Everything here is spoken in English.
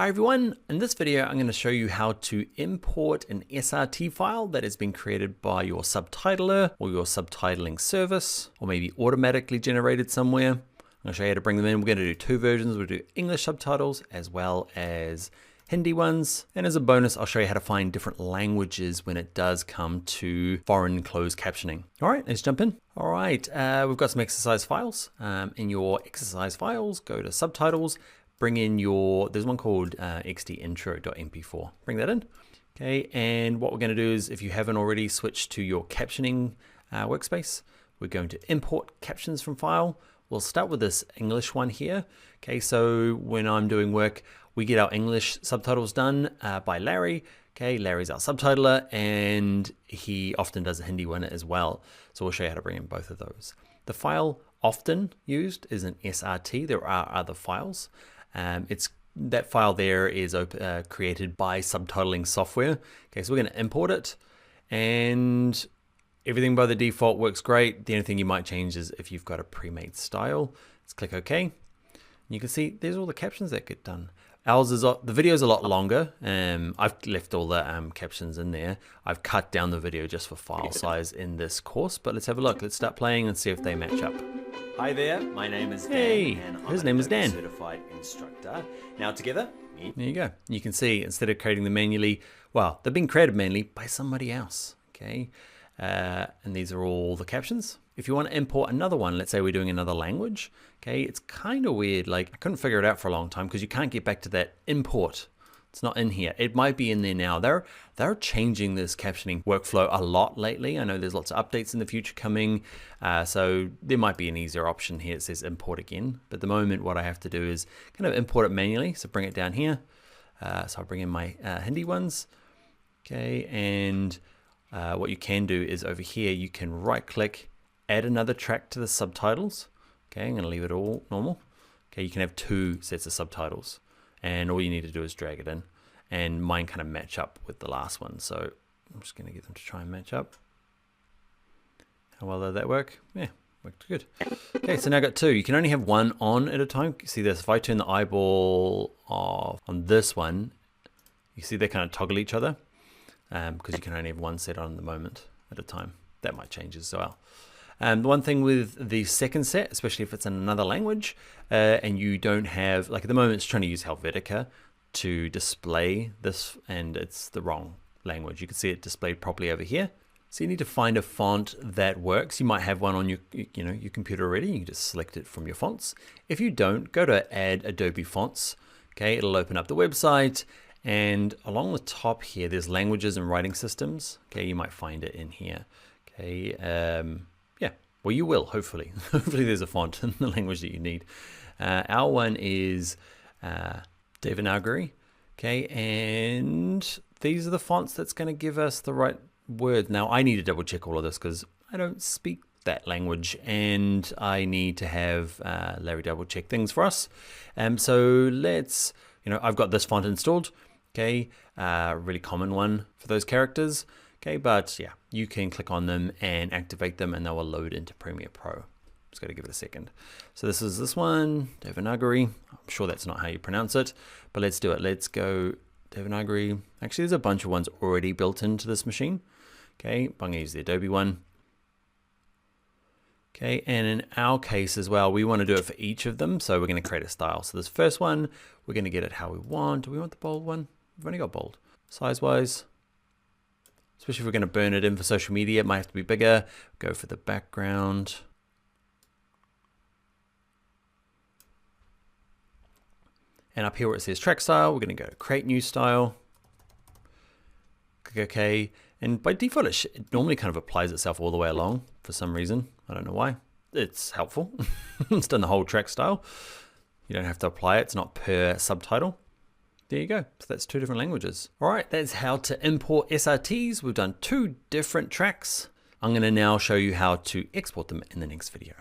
Hi everyone, in this video I'm going to show you how to import an SRT file that has been created by your subtitler or your subtitling service, or maybe automatically generated somewhere. I'm going to show you how to bring them in. We're going to do two versions. We'll do English subtitles as well as Hindi ones. And as a bonus, I'll show you how to find different languages when it does come to foreign closed captioning. All right, let's jump in. All right, we've got some exercise files. In your exercise files, go to subtitles. Bring in there's one called xdintro.mp4. Bring that in. Okay, and what we're going to do is, if you haven't already switched to your captioning workspace, we're going to import captions from file. We'll start with this English one here. Okay, so when I'm doing work, we get our English subtitles done by Larry. Okay, Larry's our subtitler, and he often does a Hindi one as well. So we'll show you how to bring in both of those. The file often used is an SRT. There are other files. That file there is created by subtitling software. Okay, so we're going to import it, and everything by the default works great. The only thing you might change is if you've got a pre-made style. Let's click OK. And you can see there's all the captions that get done. Ours is the video is a lot longer. I've left all the captions in there. I've cut down the video just for file size in this course, but let's have a look. Let's start playing and see if they match up. Hi there, my name is Dan, and I'm his name is Dan. Certified Instructor. Now together, there you go. You can see instead of creating them manually, well, they've been created manually by somebody else. Okay, and these are all the captions. If you want to import another one, let's say we're doing another language. Okay, it's kind of weird. Like I couldn't figure it out for a long time because you can't get back to that import. It's not in here. It might be in there now. They're changing this captioning workflow a lot lately. I know there's lots of updates in the future coming. So there might be an easier option here. It says import again. But at the moment, what I have to do is kind of import it manually. So bring it down here. So I'll bring in my Hindi ones. Okay, and what you can do is over here, you can right click, add another track to the subtitles. Okay, I'm gonna leave it all normal. Okay, you can have two sets of subtitles. And all you need to do is drag it in, and mine kind of match up with the last one. So I'm just going to get them to try and match up. How well did that work? Yeah, worked good. Okay, so now I've got two. You can only have one on at a time. See this? If I turn the eyeball off on this one, you see they kind of toggle each other because you can only have one set on at the moment at a time. That might change as well. The one thing with the second set, especially if it's in another language, and you don't have, like at the moment it's trying to use Helvetica to display this, and it's the wrong language. You can see it displayed properly over here. So you need to find a font that works. You might have one on your computer already. You can just select it from your fonts. If you don't, go to Add Adobe Fonts. Okay, it'll open up the website, and along the top here, there's languages and writing systems. Okay, you might find it in here. Okay, yeah, well, you will, hopefully. Hopefully there's a font in the language that you need. Our one is Devanagari. Okay, and these are the fonts that's going to give us the right words. Now, I need to double check all of this because I don't speak that language, and I need to have Larry double check things for us. So let's, I've got this font installed. Okay, really common one for those characters. Okay, but yeah, you can click on them and activate them, and they will load into Premiere Pro. Just got to give it a second. So this is this one, Devanagari. I'm sure that's not how you pronounce it, but let's do it. Let's go Devanagari. Actually, there's a bunch of ones already built into this machine. Okay, I'm going to use the Adobe one. Okay, and in our case as well, we want to do it for each of them. So we're going to create a style. So this first one, we're going to get it how we want. Do we want the bold one? We've only got bold. Size-wise, especially if we're going to burn it in for social media, it might have to be bigger. Go for the background. And up here where it says track style, we're going to go to create new style. Click OK. And by default, it normally kind of applies itself all the way along for some reason. I don't know why. It's helpful. It's done the whole track style. You don't have to apply it. It's not per subtitle. There you go. So that's two different languages. All right, that's how to import SRTs. We've done two different tracks. I'm going to now show you how to export them in the next video.